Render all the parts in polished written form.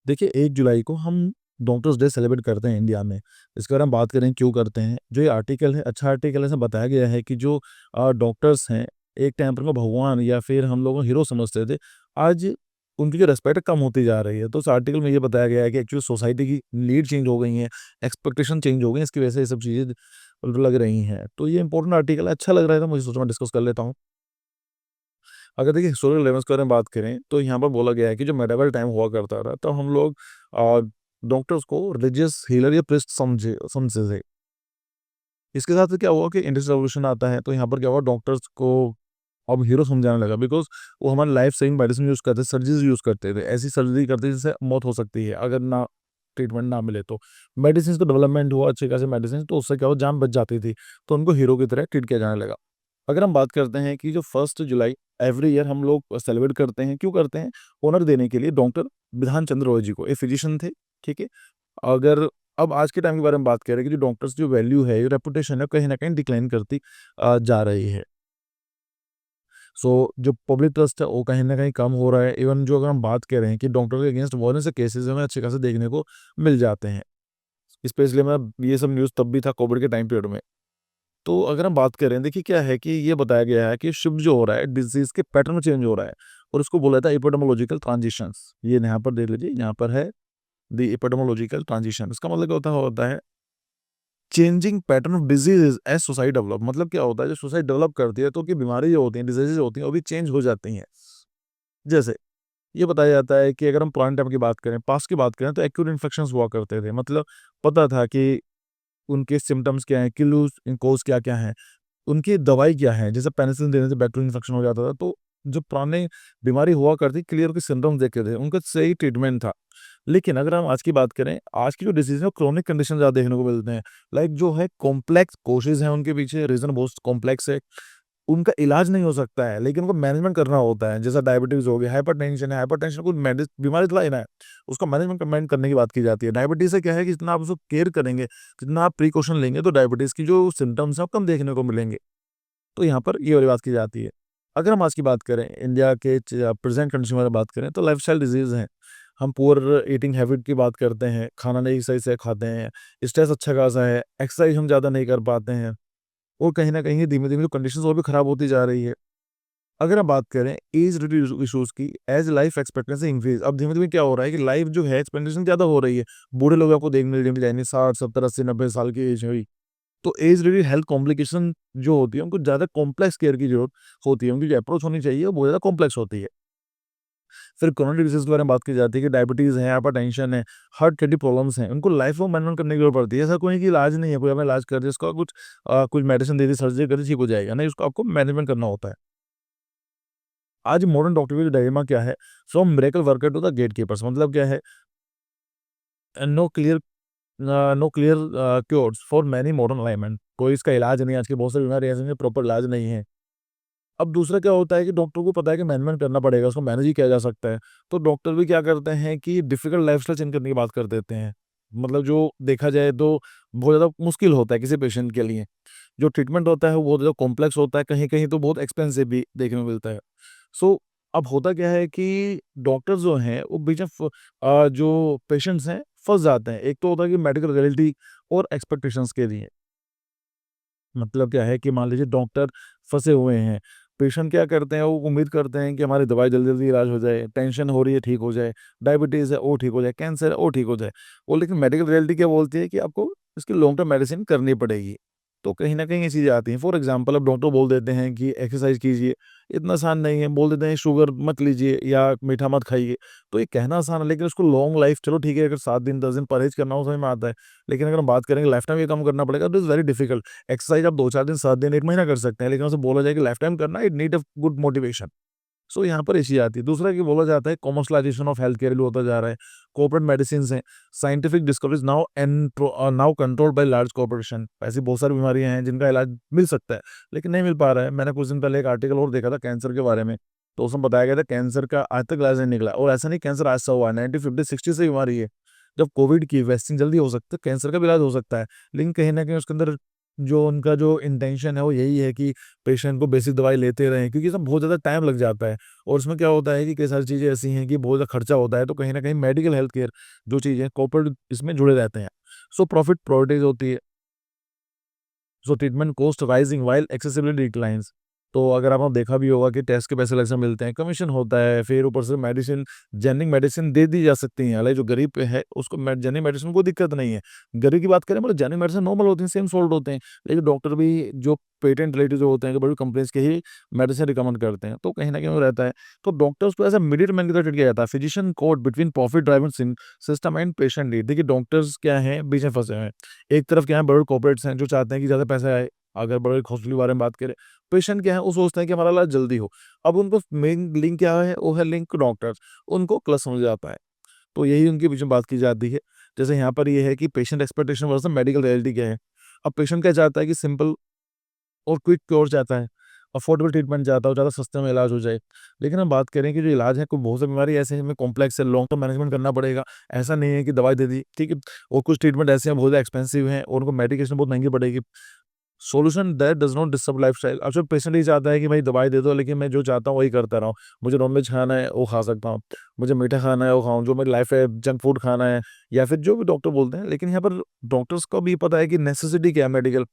देखिए 1 जुलाई को हम डॉक्टर्स डे सेलिब्रेट करते हैं इंडिया में। इसके बारे में बात करें क्यों करते हैं? जो ये आर्टिकल है अच्छा आर्टिकल है, इसमें बताया गया है कि जो डॉक्टर्स हैं, एक टाइम पर उनको भगवान या फिर हम लोग हीरो समझते थे। आज उनकी जो रिस्पेक्ट कम होती जा रही है। तो उस आर्टिकल में ये बताया गया है कि एक्चुअली सोसाइटी की नीड चेंज हो गई है, एक्सपेक्टेशन चेंज हो गई है, इसकी वजह से ये सब चीज़ें लग रही हैं। तो ये इम्पोर्टेंट आर्टिकल है, अच्छा लग रहा है, तो मुझे सोचा मैं डिस्कस कर लेता हूँ। अगर देखिए हिस्टोरिकल रेलेवेंस के बारे में बात करें तो यहाँ पर बोला गया है कि जो मेडिवल टाइम हुआ करता था, तो हम लोग डॉक्टर्स को रिलीजियस हीलर या प्रीस्ट समझते थे। इसके साथ क्या हुआ कि इंडस्ट्रियल रेवोल्यूशन आता है, तो यहाँ पर क्या हुआ, डॉक्टर्स को अब हीरो समझाने लगा, बिकॉज़ वो हमारी लाइफ सेविंग मेडिसिन यूज़ करते थे, सर्जरीज़ यूज़ करते थे। ऐसी सर्जरी करते थे जिससे मौत हो सकती है, अगर ना ट्रीटमेंट ना मिले तो। मेडिसिन्स का डेवलपमेंट हुआ, अच्छे खासे मेडिसिन, तो उससे क्या हुआ, जान बच जाती थी। तो उनको हीरो की तरह ट्रीट किया जाने लगा। अगर हम बात करते हैं कि जो 1 जुलाई एवरी ईयर हम लोग सेलिब्रेट करते हैं, क्यों करते हैं? ऑनर देने के लिए डॉक्टर बिधान चंद्र रॉय जी को, एक फिजिशियन थे, ठीक है? अगर अब आज के टाइम के बारे में बात करें कि जो डॉक्टर्स की जो वैल्यू है, रेपुटेशन है, कहीं न कहीं डिक्लाइन करती जा रही है। सो जो पब्लिक ट्रस्ट है वो कहीं न कहीं कम हो रहा है। इवन जो अगर हम बात कर रहे हैं कि डॉक्टर के अगेंस्ट वायलेंस के केसेज़ हमें अच्छे खासे देखने को मिल जाते हैं। स्पेशली मैं ये सब न्यूज़ तब भी था कोविड के टाइम पीरियड में। तो अगर हम बात करें, देखिए क्या है कि ये बताया गया है कि शिफ्ट जो हो रहा है डिज़ीज़ के पैटर्न में चेंज हो रहा है और उसको बोला जाता है एपिडेमियोलॉजिकल ट्रांजिशंस। ये यहाँ पर देख लीजिए, यहाँ पर है द एपिडेमियोलॉजिकल ट्रांजिशन। इसका मतलब क्या होता है changing pattern of disease as society develop. मतलब क्या होता है, जब सोसाइटी डेवलप करती है तो उसकी बीमारी जो होती हैं, डिज़ीज़ेज़ होती हैं, वो भी चेंज हो जाती हैं। जैसे ये बताया जाता है कि अगर हम पुराने टाइम की बात करें, पास्ट की बात करें, तो एक्यूट इन्फेक्शंस हुआ करते थे। मतलब पता था कि उनके सिम्पटम्स क्या हैं, किलूज़ कॉज़ क्या-क्या हैं, उनकी दवाई क्या है। जैसे पेनिसिलिन देने से बैक्टीरियल इन्फेक्शन हो जाता था, तो जो पुराने बीमारी हुआ करती, क्लियर उसके सिम्पटम्स देखते थे, उनका सही ट्रीटमेंट था। लेकिन अगर हम आज की बात करें, आज की जो डिसीज़ है, वो क्रोनिक कंडीशन ज़्यादा देखने को मिलते हैं। लाइक जो है कॉम्प्लेक्स कॉज़ेज़ हैं उनके पीछे, रीज़न बहुत कॉम्प्लेक्स है। उनका इलाज नहीं हो सकता है, लेकिन उनको मैनेजमेंट करना होता है। जैसा डायबिटीज़ हो गया, हाइपरटेंशन कोई बीमारी थोड़ा ही ना है, उसका मैनेजमेंट करने की बात की जाती है। डायबिटीज़ से क्या है कि जितना आप उसको केयर करेंगे, जितना आप प्रिकॉशन लेंगे, तो डायबिटीज़ की जो सिम्पटम्स हैं, वो कम देखने को मिलेंगे। तो यहाँ पर ये वाली बात की जाती है। अगर हम आज की बात करें, इंडिया के प्रेज़ेंट कंडीशन में बात करें, तो लाइफ़स्टाइल डिज़ीज़ हैं। हम पुअर ईटिंग हैबिट की बात करते हैं, खाना नहीं सही से खाते हैं, स्ट्रेस अच्छा खासा है, एक्सरसाइज़ हम ज़्यादा नहीं कर पाते हैं और कहीं न कहीं धीमे-धीमे जो कंडीशंस और भी खराब होती जा रही है। अगर हम बात करें एज रिलेटेड इश्यूज़ की, एज़ लाइफ़ एक्सपेक्टेंसी इंक्रीज़, अब धीमे-धीमे क्या हो रहा है कि लाइफ़ जो है एक्सपेक्टेशन ज़्यादा हो रही है। बूढ़े लोग आपको देखने मिल जाएँगे 60, 70, 80, 90 साल की एज हुई। तो एज रिलेटेड हेल्थ कॉम्प्लिकेशन जो होती है, उनको ज़्यादा कॉम्प्लेक्स केयर की ज़रूरत होती है। उनकी जो अप्रोच होनी चाहिए, वो बहुत ज़्यादा कॉम्प्लेक्स होती है। फिर क्रोनिक डिसीज़ के बारे में बात की जाती है कि डायबिटीज़ है, हाइपरटेंशन है, हार्ट की प्रॉब्लम्स हैं, उनको लाइफ लॉन्ग मैनेजमेंट करने की ज़रूरत पड़ती है। ऐसा कोई नहीं कि इलाज नहीं है, कोई हमें इलाज कर दे, इसका कुछ मेडिसिन दे दी, सर्जरी कर दी, ठीक हो जाएगा। नहीं, उसको आपको मैनेजमेंट करना होता है। आज मॉडर्न डॉक्टर का डायलेमा क्या है? From miracle worker to the gatekeepers. मतलब क्या है? No clear cures for many modern alignment. कोई इसका इलाज नहीं है, आज की बहुत सारी बीमारियाँ ऐसी हैं, प्रॉपर इलाज नहीं है। अब दूसरा क्या होता है कि डॉक्टर को पता है कि मैनेजमेंट करना पड़ेगा, उसको मैनेज ही किया जा सकता है। तो डॉक्टर भी क्या करते हैं कि डिफ़िकल्ट लाइफ़स्टाइल चेंज करने की बात कर देते हैं। मतलब जो देखा जाए तो बहुत ज़्यादा मुश्किल होता है किसी पेशेंट के लिए। जो ट्रीटमेंट होता है वो बहुत ज़्यादा कॉम्प्लेक्स होता है, कहीं-कहीं तो बहुत एक्सपेंसिव भी देखने को मिलता है। सो अब होता क्या है कि डॉक्टर्स जो हैं वो बीच में जो पेशेंट्स हैं फँस जाते हैं। एक तो होता है कि मेडिकल रियलिटी और एक्सपेक्टेशंस के लिए। मतलब क्या है कि मान लीजिए डॉक्टर फँसे हुए हैं, पेशेंट क्या करते हैं, वो उम्मीद करते हैं कि हमारी दवाई जल्दी-जल्दी इलाज हो जाए, टेंशन हो रही है ठीक हो जाए, डायबिटीज़ है वो ठीक हो जाए, कैंसर है वो ठीक हो जाए। वो लेकिन मेडिकल रियलिटी क्या बोलती है कि आपको इसकी लॉन्ग टर्म मेडिसिन करनी पड़ेगी। तो कहीं न कहीं ये चीज़ें आती हैं। फॉर एग्ज़ाम्पल अब डॉक्टर बोल देते हैं कि एक्सरसाइज़ कीजिए, इतना आसान नहीं है, बोल देते हैं शुगर मत लीजिए या मीठा मत खाइए। तो ये कहना आसान है, लेकिन उसको लॉन्ग लाइफ़, चलो ठीक है, अगर 7 दिन 10 दिन परहेज़ करना हो समझ में आता है। लेकिन अगर हम बात करेंगे लाइफ़ टाइम ये काम करना पड़ेगा, तो इट्स वेरी डिफिकल्ट। एक्सरसाइज़ आप 2-4 दिन, 7 दिन, 1 महीना कर सकते हैं, लेकिन उसे बोला जाए कि लाइफ़ टाइम करना, it need a good motivation. So यहाँ पर ये चीज़ आती है। दूसरा ये बोला जाता है कमर्शियलाइज़ेशन ऑफ हेल्थ केयर होता जा रहा है। कॉर्पोरेट मेडिसिन्स हैं, scientific discoveries now controlled by large corporation. ऐसी बहुत सारी बीमारियाँ हैं जिनका इलाज मिल सकता है, लेकिन नहीं मिल पा रहा है। मैंने कुछ दिन पहले एक आर्टिकल और देखा था कैंसर के बारे में, तो उसमें बताया गया था कैंसर का आज तक इलाज नहीं निकला और ऐसा नहीं कैंसर आज से हुआ है, 1950-60 से बीमारी है। जब कोविड की वैक्सीन जल्दी हो सकता है, कैंसर का भी इलाज हो सकता है, लेकिन कहीं न कहीं उसके अंदर जो उनका जो इंटेंशन है वो यही है कि पेशेंट को बेसिक दवाई लेते रहें, क्योंकि इसमें बहुत ज़्यादा टाइम लग जाता है और उसमें क्या होता है कि कई सारी चीज़ें ऐसी हैं कि बहुत ज़्यादा खर्चा होता है, तो कहीं न कहीं मेडिकल हेल्थ केयर जो चीज़ है कॉर्पोरेट इसमें जुड़े रहते हैं। सो प्रॉफिट प्रायोरिटीज़ होती है। सो treatment cost rising while accessibility declines. तो अगर आपने देखा भी होगा कि टेस्ट के पैसे अलग से मिलते हैं, कमीशन होता है, फिर ऊपर से मेडिसिन, जेनरिक मेडिसिन दे दी जा सकती हैं। हालाँकि जो गरीब है उसको जेनरिक मेडिसिन को दिक्कत नहीं है। गरीब की बात करें मतलब जेनरिक मेडिसिन नॉर्मल होती हैं, सेम सोल्ड होते हैं। लेकिन डॉक्टर भी जो पेटेंट रिलेटेड जो होते हैं, कि बड़ी कंपनीज़ के ही मेडिसिन रिकमेंड करते हैं, तो कहीं न कहीं वो रहता है। तो डॉक्टर्स को एज़ अ मिडिलमैन की तरह ट्रीट किया जाता है। Physician court between profit driven system and patient need. देखिए डॉक्टर्स क्या हैं, बीच में फँसे हुए हैं। एक तरफ क्या है, बड़े कॉर्पोरेट्स हैं जो चाहते हैं कि ज़्यादा पैसा आए। अगर बड़े हॉस्पिटल के बारे में बात करें, पेशेंट क्या है वो सोचते हैं कि हमारा इलाज जल्दी हो। अब उनको मेन लिंक क्या है, वो है लिंक डॉक्टर्स, उनको क्लच समझ आता है। तो यही उनके बीच में बात की जाती है। जैसे यहाँ पर ये है कि patient expectation versus medical reality क्या है। अब पेशेंट क्या चाहता है कि सिंपल और क्विक क्योर चाहता है, अफोर्डेबल ट्रीटमेंट चाहता है, ज़्यादा सस्ते में इलाज हो जाए। लेकिन हम बात करें कि जो इलाज है, कोई बहुत सी बीमारी ऐसे हैं, हमें कॉम्प्लेक्स है, लॉन्ग टर्म मैनेजमेंट करना पड़ेगा। ऐसा नहीं है कि दवाई दे दी, ठीक है? और कुछ ट्रीटमेंट ऐसे हैं बहुत ज़्यादा एक्सपेंसिव हैं और उनको मेडिकेशन बहुत महँगी पड़ेगी। Solution that does not disturb lifestyle. अच्छा पेशेंट ये चाहता है कि भाई दवाई दे दो, लेकिन मैं जो चाहता हूँ वही करता रहा हूँ। मुझे नॉन-वेज खाना है वो खा सकता हूँ, मुझे मीठा खाना है वो खाऊँ, जो मेरी लाइफ़ है जंक फूड खाना है या फिर जो भी डॉक्टर बोलते हैं। लेकिन यहाँ पर डॉक्टर्स को भी पता है कि नेसेसिटी क्या है, मेडिकल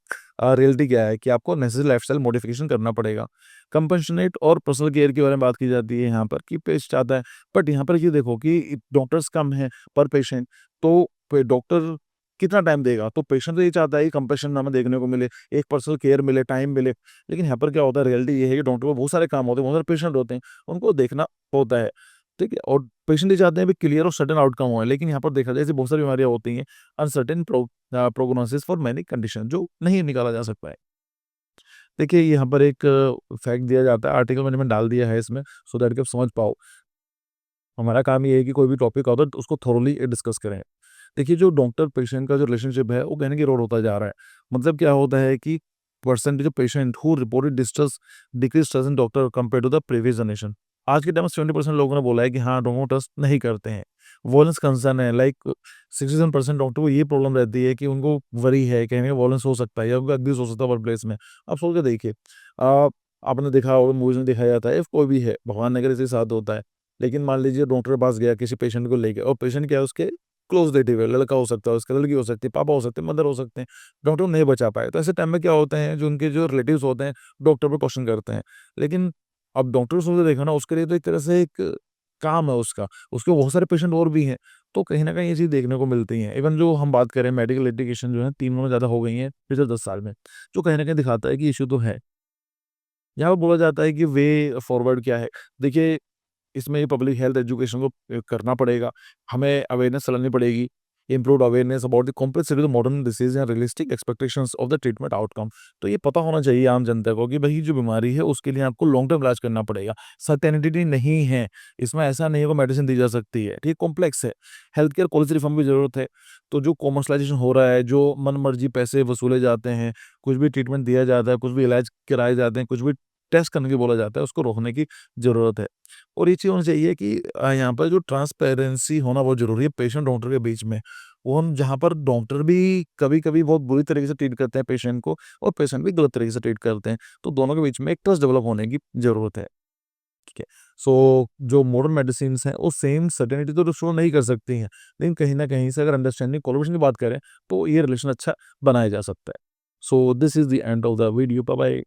रियलिटी क्या है, कि आपको नेसेसरी लाइफ़स्टाइल मॉडिफिकेशन करना पड़ेगा। कंपैशनेट और पर्सनल केयर के बारे में बात की जाती है यहाँ पर कि पेशेंट चाहता है। बट यहाँ पर ये देखो कि डॉक्टर्स कम हैं पर पेशेंट, तो डॉक्टर कितना टाइम देगा? तो पेशेंट तो ये चाहता है कि कंपैशन हमें देखने को मिले, एक पर्सनल केयर मिले, टाइम मिले। लेकिन यहाँ पर क्या होता है, रियलिटी ये है कि डॉक्टर को बहुत सारे काम होते हैं, बहुत सारे पेशेंट होते हैं, उनको देखना होता है, ठीक है? और पेशेंट ये चाहते हैं कि क्लियर और सर्टेन आउटकम हो। लेकिन यहाँ पर देखा जाए ऐसी बहुत सारी बीमारियाँ होती हैं, uncertain prognosis for many condition, जो नहीं निकाला जा सकता है। देखिए यहाँ पर एक फैक्ट दिया जाता है, आर्टिकल मैंने डाल दिया है इसमें सो दैट कि आप समझ पाओ। हमारा काम ये है कि कोई भी टॉपिक आता है तो उसको थोरोली डिस्कस करें। देखिए जो डॉक्टर पेशेंट का जो रिलेशनशिप है वो कहने की रोड होता जा रहा है। मतलब क्या होता है कि percentage of patient who reported distress decrease trust in doctor compare to the previous generation. आज के टाइम में 70% लोगों ने बोला है कि हाँ, डॉक्टर ट्रस्ट नहीं करते हैं। वॉयलेंस कंसर्न है, लाइक 67% डॉक्टर को ये प्रॉब्लम रहती है कि उनको वरी है, कहीं वॉयलेंस हो सकता है या उनका अब्यूज़ हो सकता है वर्क प्लेस में। आप सोच के देखिए, आपने देखा होगा मूवीज़ में दिखाया जाता है, कोई भी है, भगवान न करे किसी के साथ होता है। लेकिन मान लीजिए डॉक्टर के पास गया किसी पेशेंट को लेके और पेशेंट क्या है उसके क्लोज़ रिलेटिव है, लड़का हो सकता है उसका, लड़की हो सकती है, पापा हो सकते हैं, मदर हो सकते हैं, डॉक्टर नहीं बचा पाए। तो ऐसे टाइम में क्या होते हैं, जो उनके जो रिलेटिव्स होते हैं, डॉक्टर पे क्वेश्चन करते हैं। लेकिन अब डॉक्टर सोच के देखो ना, उसके लिए तो एक तरह से एक काम है उसका, उसके बहुत सारे पेशेंट और भी हैं। तो कहीं न कहीं ये चीज़ देखने को मिलती है। इवन जो हम बात करें मेडिकल लिटिगेशन जो है 3 गुना ज़्यादा हो गई हैं पिछले 10 साल में, जो कहीं न कहीं दिखाता है कि इश्यू तो है। यहाँ पे बोला जाता है कि वे फॉरवर्ड क्या है? देखिए इसमें पब्लिक हेल्थ एजुकेशन को करना पड़ेगा। हमें अवेयरनेस फैलानी पड़ेगी। Improved awareness about the complexity of modern disease and realistic expectations of the treatment outcome. तो ये पता होना चाहिए आम जनता को कि भई जो बीमारी है उसके लिए आपको लॉन्ग टर्म इलाज करना पड़ेगा। सर्टेनिटी नहीं है। इसमें ऐसा नहीं है कि मेडिसिन दी जा सकती है। ये कॉम्प्लेक्स है। हेल्थ केयर पॉलिसी रिफॉर्म की ज़रूरत है। तो जो कमर्शियलाइज़ेशन हो रहा है, जो मनमर्जी पैसे वसूले जाते हैं, कुछ भी ट्रीटमेंट दिया जाता है, कुछ भी इलाज कराए जाते हैं, कुछ भी टेस्ट करने के बोला जाता है, उसको रोकने की ज़रूरत है। और ये चीज़ होनी चाहिए कि यहाँ पर जो ट्रांसपेरेंसी होना बहुत ज़रूरी है पेशेंट डॉक्टर के बीच में। वो हम जहाँ पर डॉक्टर भी कभी-कभी बहुत बुरी तरीके से ट्रीट करते हैं पेशेंट को और पेशेंट भी गलत तरीके से ट्रीट करते हैं। तो दोनों के बीच में एक ट्रस्ट डेवलप होने की ज़रूरत है। ठीक है। सो जो मॉडर्न मेडिसिन्स हैं वो सेम सर्टेनिटी तो शो नहीं कर सकती हैं। लेकिन कहीं न कहीं से अगर अंडरस्टैंडिंग कोलैबोरेशन की बात करें तो ये रिलेशन अच्छा बनाया जा सकता है। So this is the end of the video. Bye bye.